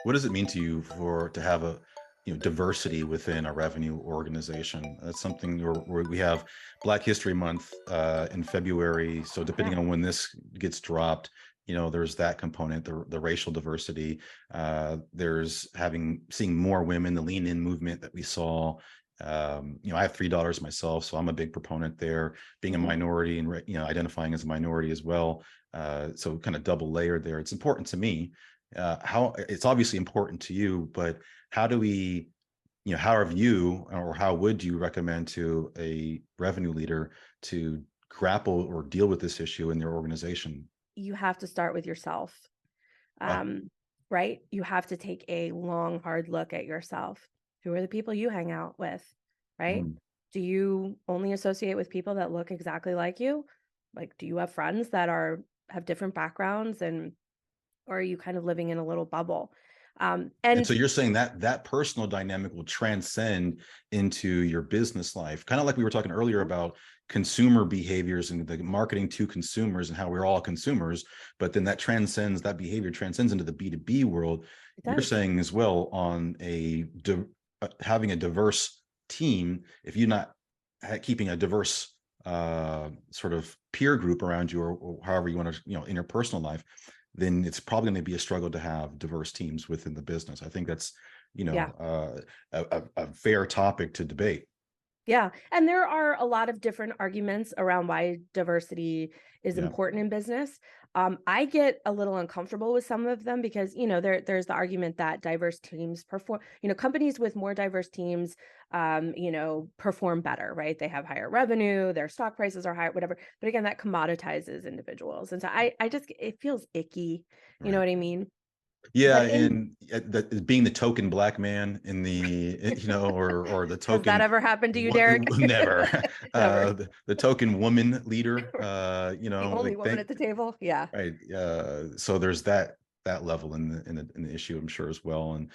What does it mean to you to have a diversity within a revenue organization? That's something where we have Black History Month in February. So depending Yeah. on when this gets dropped, there's that component, the racial diversity. There's seeing more women, the lean in movement that we saw. I have 3 daughters myself, so I'm a big proponent there. Being a Mhm. minority and identifying as a minority as well. So kind of double layered there. It's important to me. How it's obviously important to you, but how do we, how have you or how would you recommend to a revenue leader to grapple or deal with this issue in their organization? You have to start with yourself. Ah, Um, right? You have to take a long, hard look at yourself. Who are the people you hang out with, right? mm. Do you only associate with people that look exactly like you? Like, do you have friends that have different backgrounds, and or are you kind of living in a little bubble? And so And you're saying that that personal dynamic will transcend into your business life, kind of like we were talking earlier about consumer behaviors and the marketing to consumers and how we're all consumers, but then that behavior transcends into the B2B world. it You're does. saying as well on having a diverse team, if you're not keeping a diverse sort of peer group around you, or however you want to, in your personal life, then it's probably going to be a struggle to have diverse teams within the business. I think that's, Yeah. a fair topic to debate. Yeah, and there are a lot of different arguments around why diversity is Yeah. important in business. I get a little uncomfortable with some of them because, there's the argument that diverse teams perform, companies with more diverse teams, perform better, right? They have higher revenue, their stock prices are higher, whatever. But again, that commoditizes individuals. And so I just, it feels icky. You know Right. what I mean? Yeah, But in and being the token black man in or the Has that token ever happened to you, Derek? never, Never. the token woman leader, The only like woman thank at the table? Yeah. right. So there's that level in the issue, I'm sure as well, and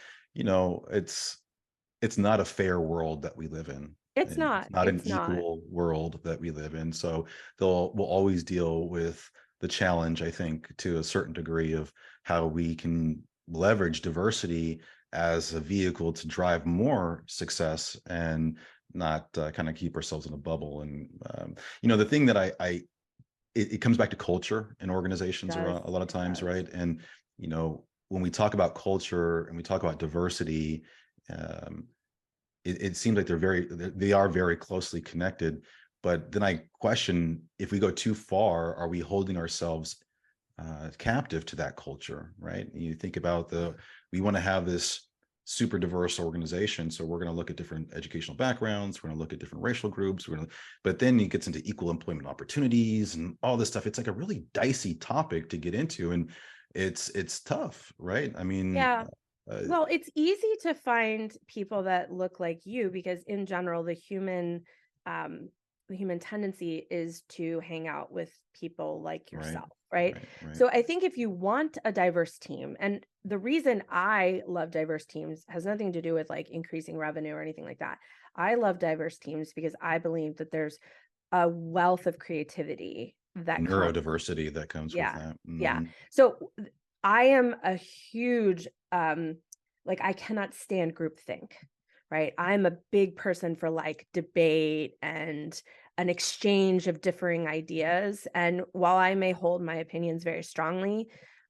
it's not a fair world that we live in. It's And it's not, not an it's not. equal world that we live in. So we'll always deal with the challenge, I think, to a certain degree of how we can leverage diversity as a vehicle to drive more success and not kind of keep ourselves in a bubble. And the thing that it comes back to culture in It organizations does, a lot of it times, does. right? And when we talk about culture and we talk about diversity, um, it seems like they are very closely connected. But then I question, if we go too far, are we holding ourselves captive to that culture, right? You think about we want to have this super diverse organization, so we're going to look at different educational backgrounds, we're going to look at different racial groups, but then it gets into equal employment opportunities and all this stuff. It's like a really dicey topic to get into, and it's tough, right? I mean, Yeah. Well, it's easy to find people that look like you because in general, the human tendency is to hang out with people like right, yourself, right? right, right, So I think if you want a diverse team, and the reason I love diverse teams has nothing to do with like increasing revenue or anything like that. I love diverse teams because I believe that there's a wealth of creativity that comes. neurodiversity that comes with Yeah. that. Yeah. Mhm. So I am a huge like I cannot stand groupthink, right? I'm a big person for like debate and an exchange of differing ideas. And while I may hold my opinions very strongly,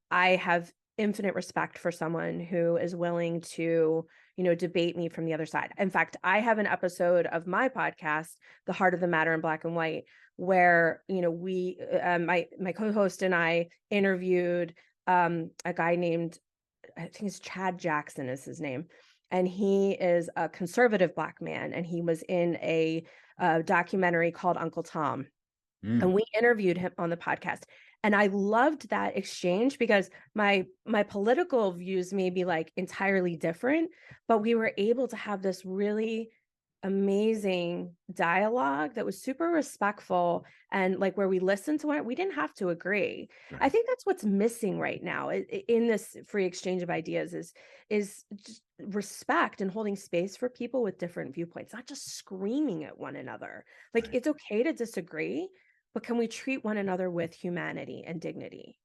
I have infinite respect for someone who is willing to, debate me from the other side. In fact, I have an episode of my podcast, The Heart of the Matter in Black and White, where, my co-host and I interviewed a guy named, I think it's Chad Jackson is his name. And he is a conservative Black man. And he was in a documentary called Uncle Tom. And Mm. we interviewed him on the podcast. And I loved that exchange because my political views may be like entirely different, but we were able to have this really amazing dialogue that was super respectful and like where we listened to it. We didn't have to agree. I Right. think that's what's missing right now in this free exchange of ideas is just respect and holding space for people with different viewpoints, not just screaming at one another. Like Right. it's okay to disagree, but can we treat one another with humanity and dignity?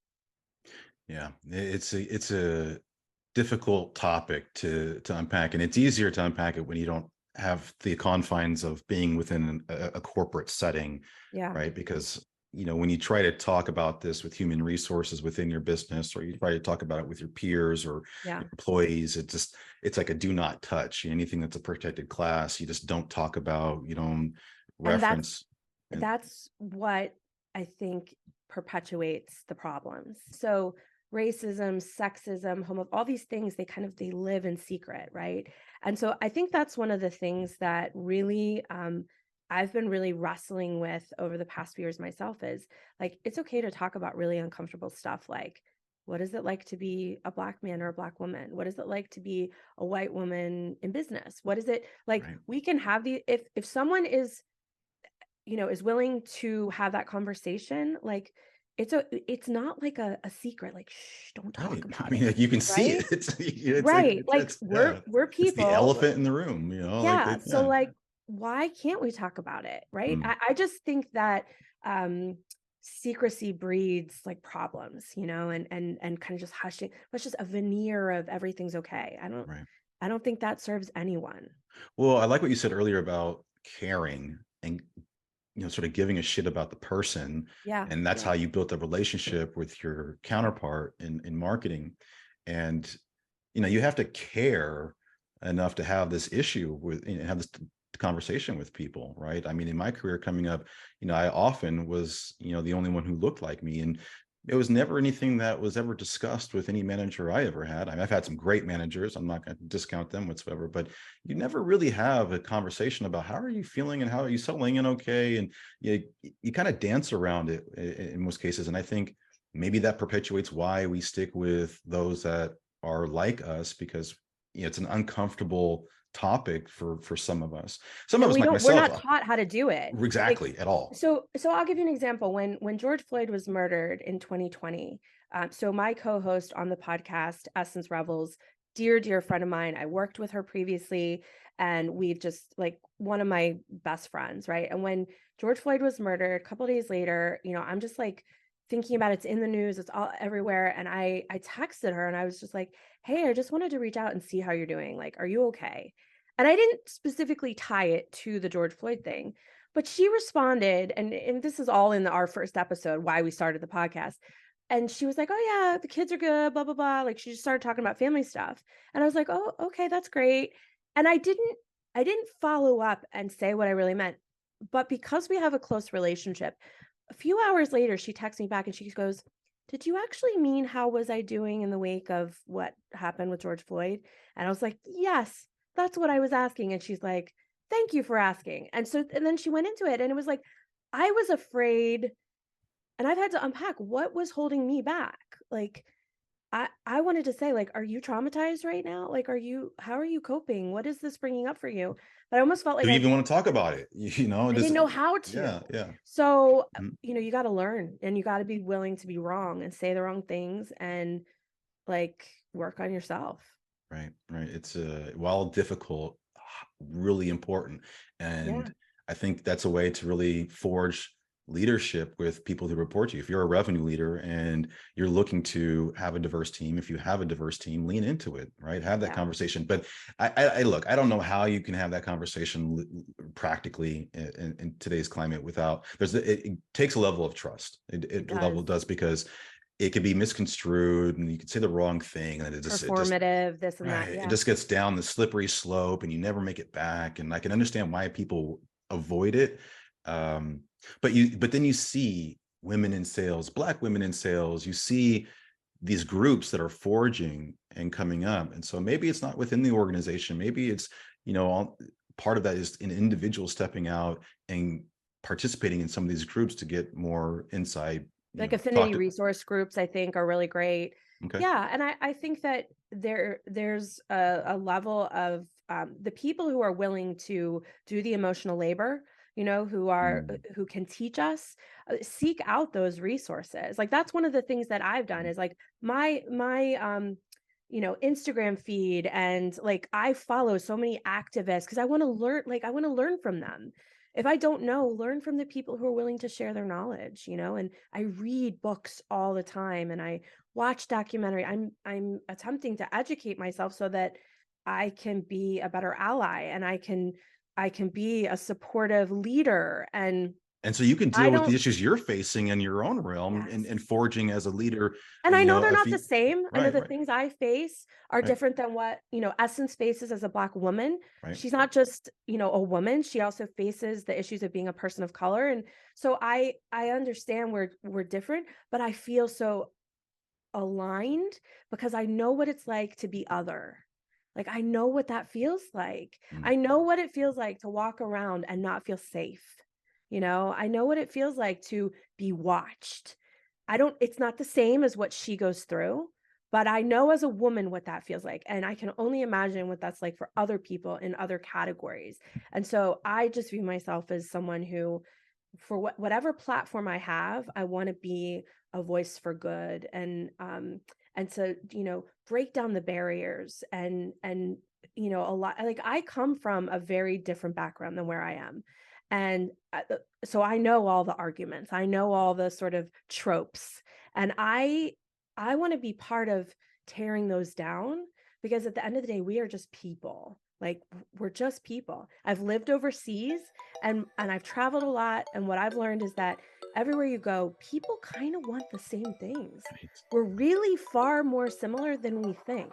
Yeah. It's a difficult topic to unpack, and it's easier to unpack it when you don't have the confines of being within a corporate setting, Yeah. right? Because when you try to talk about this with human resources within your business, or you try to talk about it with your peers or Yeah. your employees, it's like a do not touch. Anything that's a protected class, you just don't talk about, you don't And reference. And that's what I think perpetuates the problems. So racism, sexism, all these things, they live in secret, right? And so I think that's one of the things that really I've been really wrestling with over the past few years myself is like it's okay to talk about really uncomfortable stuff like what is it like to be a Black man or a Black woman? What is it like to be a white woman in business? What is it like? right. We can have the if someone is is willing to have that conversation, like it's not like a secret, like, shh, don't talk Right. I about mean, it, like, you can see right? it. It's like Right. Like yeah, we're it's the people. elephant in the room, like Yeah. So yeah. like, why can't we talk about it? Right. Mm, I just think that um secrecy breeds like problems, and kind of just hushing, that's just a veneer of everything's okay. right. I don't think that serves anyone. Well, I like what you said earlier about caring and sort of giving a shit about the person. Yeah. And that's how you built a relationship with your counterpart in marketing. And you have to care enough to have this issue with, have this conversation with people, right? I mean, in my career coming up, I often was, the only one who looked like me. And it was never anything that was ever discussed with any manager I ever had. I mean, I've had some great managers. I'm not going to discount them whatsoever, but you never really have a conversation about how are you feeling and how are you settling in okay. And you kind of dance around it in most cases. And I think maybe that perpetuates why we stick with those that are like us, because it's an uncomfortable topic for some of us. Some of And us, like we're myself, not taught how to do it. Like, exactly at all. so I'll give you an example. When George Floyd was murdered in 2020, so my co-host on the podcast, Essence Revels, dear friend of mine, I worked with her previously, and we've just like one of my best friends, right? And when George Floyd was murdered, a couple of days later, I'm just like thinking about it's in the news, it's all everywhere. And I texted her and I was just like, hey, I just wanted to reach out and see how you're doing. Like, are you okay? And I didn't specifically tie it to the George Floyd thing, but she responded, and this is all in our first episode, why we started the podcast. And she was like, "Oh yeah, the kids are good, blah blah blah." Like she just started talking about family stuff, and I was like, "Oh, okay, that's great." And I didn't follow up and say what I really meant, but because we have a close relationship, a few hours later, she texts me back and she goes, "Did you actually mean how was I doing in the wake of what happened with George Floyd?" And I was like, "Yes, that's what I was asking." And she's like, "Thank you for asking." And then she went into it and it was like, I was afraid and I've had to unpack what was holding me back. Like, I wanted to say, like, are you traumatized right now? Like, how are you coping? What is this bringing up for you? But I almost felt like Do you even want to talk about it? I Just didn't know how yeah, to. yeah. So, Mhm. you got to learn and you got to be willing to be wrong and say the wrong things and like work on yourself. Right, right. It's while difficult, really important. Yeah. And I think that's a way to really forge leadership with people who report to you. If you're a revenue leader and you're looking to have a diverse team, if you have a diverse team, lean into it, right? Have that Yeah. conversation. But I look, I don't know how you can have that conversation practically in today's climate without it takes a level of trust. It It does. level does, because it could be misconstrued and you could say the wrong thing and it just Performative, this and that. right, it Yeah. just gets down the slippery slope and you never make it back. And I can understand why people avoid it. Um, but then you see women in sales, Black women in sales, you see these groups that are forging and coming up. And so maybe it's not within the organization. Maybe it's, part of that is an individual stepping out and participating in some of these groups to get more insight, Like talk affinity to, resource groups, I think are really great. okay. Yeah. And I think that there's a level of the people who are willing to do the emotional labor, Mm, who can teach us, seek out those resources. Like that's one of the things that I've done mm, is like my Instagram feed, and like I follow so many activists because I want to learn from them. If I don't know, learn from the people who are willing to share their knowledge, and I read books all the time and I watch documentary. I'm attempting to educate myself so that I can be a better ally and I can be a supportive leader. And And so you can I deal with the don't issues you're facing in your own realm, yes. and forging as a leader, And I know they're a not the few. same. I know Right, the right, things I face are right, different than what, Essence faces as a Black woman. right. She's not just, a woman. She also faces the issues of being a person of color. And so I understand we're different, but I feel so aligned because I know what it's like to be other. Like I know what that feels like. Mm. I know what it feels like to walk around and not feel safe. I know what it feels like to be watched. I don't It's not the same as what she goes through, but I know as a woman what that feels like, and I can only imagine what that's like for other people in other categories. And so I just view myself as someone who, for whatever platform I have, I want to be a voice for good, and to break down the barriers, and a lot, like, I come from a very different background than where I am. And so I know all the arguments, I know all the sort of tropes, and I want to be part of tearing those down, because at the end of the day we are just people. Like, we're just people. I've lived overseas, and I've traveled a lot, and what I've learned is that everywhere you go, people kind of want the same things. Right. We're really far more similar than we think.